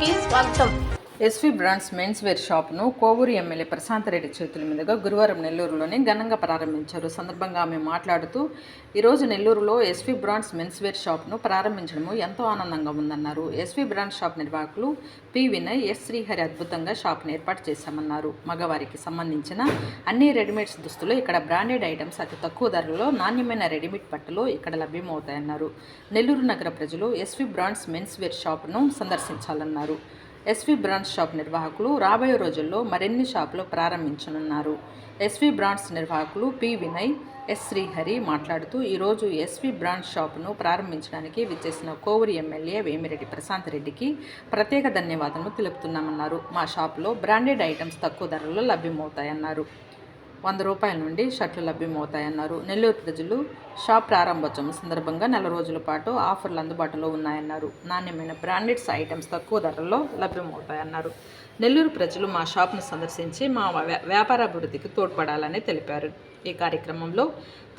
కి స్వాగతం. SV brands men's wear షాప్ను కోవూరు ఎమ్మెల్యే ప్రశాంత్ రెడ్డి చేతుల మీదుగా గురువారం నెల్లూరులోని ఘనంగా ప్రారంభించారు. సందర్భంగా ఆమె మాట్లాడుతూ, ఈరోజు నెల్లూరులో ఎస్వి బ్రాండ్స్ మెన్స్ వేర్ షాప్ను ప్రారంభించడము ఎంతో ఆనందంగా ఉందన్నారు. ఎస్వి బ్రాండ్స్ షాప్ నిర్వాహకులు పి వినయ్, ఎస్ శ్రీహరి అద్భుతంగా షాప్ను ఏర్పాటు చేశామన్నారు. మగవారికి సంబంధించిన అన్ని రెడీమేడ్స్ దుస్తులు ఇక్కడ బ్రాండెడ్ ఐటమ్స్ అతి తక్కువ ధరలో నాణ్యమైన రెడీమేడ్ బట్టలు ఇక్కడ లభ్యమవుతాయన్నారు. నెల్లూరు నగర ప్రజలు ఎస్వి బ్రాండ్స్ మెన్స్ వేర్ షాప్ను సందర్శించాలన్నారు. ఎస్వి బ్రాండ్స్ షాప్ నిర్వాహకులు రాబోయే రోజుల్లో మరిన్ని షాపులు ప్రారంభించనున్నారు. ఎస్వి బ్రాండ్స్ నిర్వాహకులు పి వినయ్, ఎస్ శ్రీహరి మాట్లాడుతూ, ఈరోజు ఎస్వి బ్రాండ్స్ షాపును ప్రారంభించడానికి విచ్చేసిన కోవూరు ఎమ్మెల్యే వేమిరెడ్డి ప్రశాంత్ రెడ్డికి ప్రత్యేక ధన్యవాదాలు తెలుపుతున్నామన్నారు. మా షాపులో బ్రాండెడ్ ఐటమ్స్ తక్కువ ధరలో లభ్యమవుతాయన్నారు. 100 రూపాయల నుండి షర్ట్లు లభ్యమవుతాయన్నారు. నెల్లూరు ప్రజలు షాప్ ప్రారంభోత్సవం సందర్భంగా 4 రోజుల పాటు ఆఫర్లు అందుబాటులో ఉన్నాయన్నారు. నాణ్యమైన బ్రాండెడ్స్ ఐటమ్స్ తక్కువ ధరల్లో లభ్యమవుతాయన్నారు. నెల్లూరు ప్రజలు మా షాప్ను సందర్శించి మా వ్యాపారాభివృద్ధికి తోడ్పడాలని తెలిపారు. ఈ కార్యక్రమంలో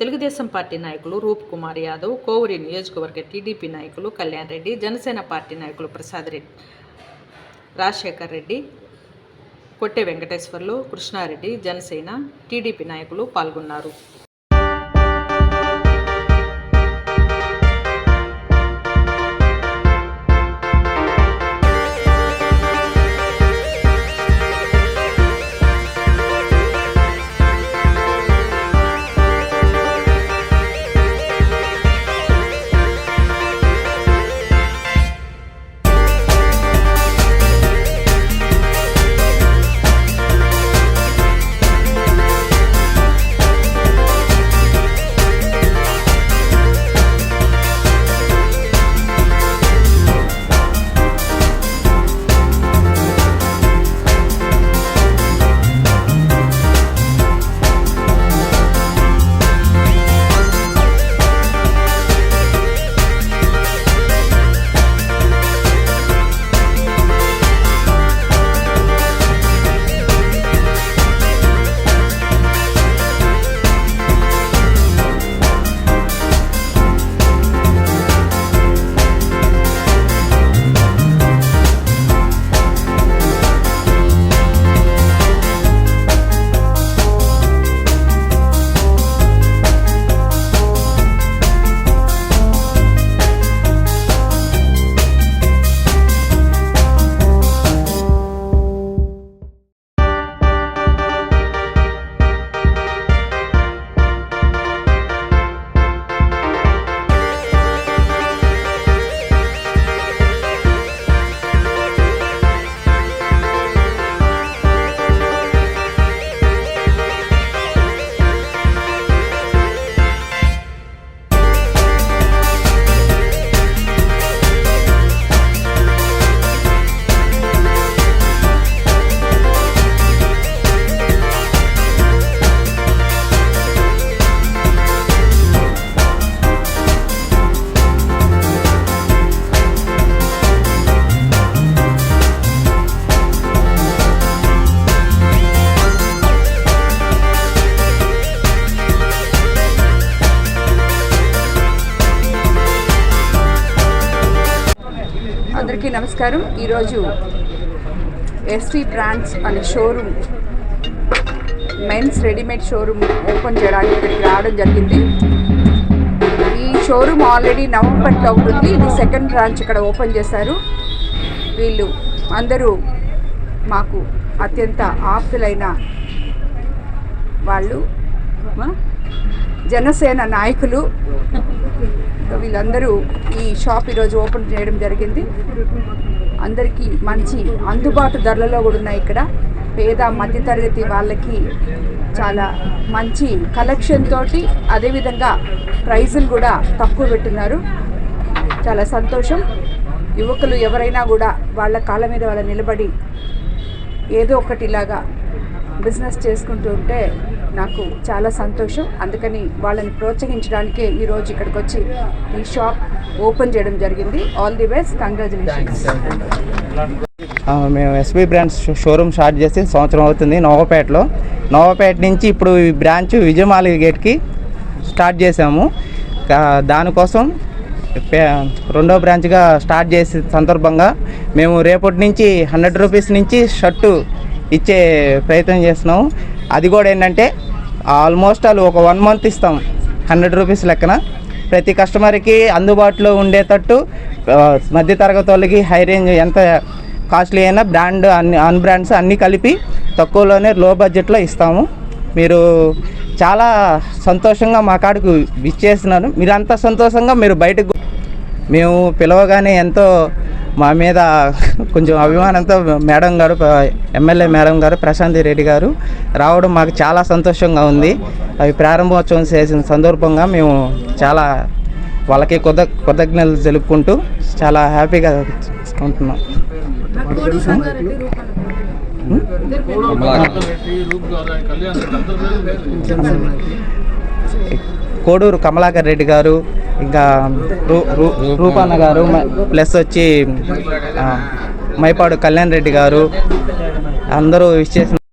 తెలుగుదేశం పార్టీ నాయకులు రూప్ కుమార్ యాదవ్, కోవూరు నియోజకవర్గ టీడీపీ నాయకులు కళ్యాణ్ రెడ్డి, జనసేన పార్టీ నాయకులు ప్రసాద్ రెడ్డి, రాజశేఖర్ రెడ్డి, కొట్టె వెంకటేశ్వర్లు, కృష్ణారెడ్డి, జనసేన టీడీపీ నాయకులు పాల్గొన్నారు. అందరికీ నమస్కారం. ఈరోజు ఎస్వి బ్రాండ్స్ అనే showroom, men's readymade showroom open చేయడానికి ఇక్కడికి రావడం జరిగింది. ఈ షోరూమ్ ఆల్రెడీ నవంబర్లో ఉంటుంది. ఇది సెకండ్ బ్రాంచ్ ఇక్కడ ఓపెన్ చేశారు. వీళ్ళు అందరూ మాకు అత్యంత ఆప్తులైన వాళ్ళు, జనసేన నాయకులు. వీళ్ళందరూ ఈ షాప్ ఈరోజు ఓపెన్ చేయడం జరిగింది. అందరికీ మంచి అందుబాటు ధరలలో కూడా ఉన్నాయి. ఇక్కడ పేద మధ్యతరగతి వాళ్ళకి చాలా మంచి కలెక్షన్ తోటి, అదేవిధంగా ప్రైజులు కూడా తక్కువ పెట్టున్నారు. చాలా సంతోషం. యువకులు ఎవరైనా కూడా వాళ్ళ కాళ్ళ మీద వాళ్ళ నిలబడి ఏదో ఒకటి ఇలాగా బిజినెస్ చేసుకుంటూ ఉంటే నాకు చాలా సంతోషం. అందుకని వాళ్ళని ప్రోత్సహించడానికే ఈరోజు ఇక్కడికి వచ్చి ఈ షాప్ ఓపెన్ చేయడం జరిగింది. All the best, congratulations. మేము ఎస్వి బ్రాండ్స్ షోరూమ్ స్టార్ట్ చేసి సంవత్సరం అవుతుంది నవాపేటలో. నవాపేట నుంచి ఇప్పుడు ఈ బ్రాంచ్ విజయమాలి గేట్కి స్టార్ట్ చేసాము. దానికోసం రెండో బ్రాంచ్గా స్టార్ట్ చేసే సందర్భంగా మేము రేపటి నుంచి 100 రూపీస్ నుంచి షర్టు ఇచ్చే ప్రయత్నం చేస్తున్నాము. అది కూడా ఏంటంటే ఆల్మోస్ట్ ఒక 1 మంత్ ఇస్తాం 100 రూపీస్ లెక్కన. ప్రతి కస్టమర్కి అందుబాటులో ఉండేటట్టు మధ్యతరగతి వాళ్ళకి హై రేంజ్ ఎంత కాస్ట్లీ అయినా బ్రాండ్ అన్ బ్రాండ్స్ అన్నీ కలిపి తక్కువలోనే లో బడ్జెట్లో ఇస్తాము. మీరు చాలా సంతోషంగా మా కాడకు విచ్చేస్తున్నారు. మీరు అంత సంతోషంగా మీరు బయటకు మేము పిలవగానే ఎంతో మా మీద కొంచెం అభిమానంతో మేడం గారు, ఎమ్మెల్యే మేడం గారు ప్రశాంతి రెడ్డి గారు రావడం మాకు చాలా సంతోషంగా ఉంది. అవి ప్రారంభోత్సవం చేసిన సందర్భంగా మేము చాలా వాళ్ళకి కృతజ్ఞతలు తెలుపుకుంటూ చాలా హ్యాపీగా ఉంటున్నాం. కోడూరు కమలాకర్ రెడ్డి గారు, ఇంకా రూపన్న గారు, ప్లస్ వచ్చి మైపాడు కళ్యాణ్ రెడ్డి గారు అందరూ విష్ చేసిన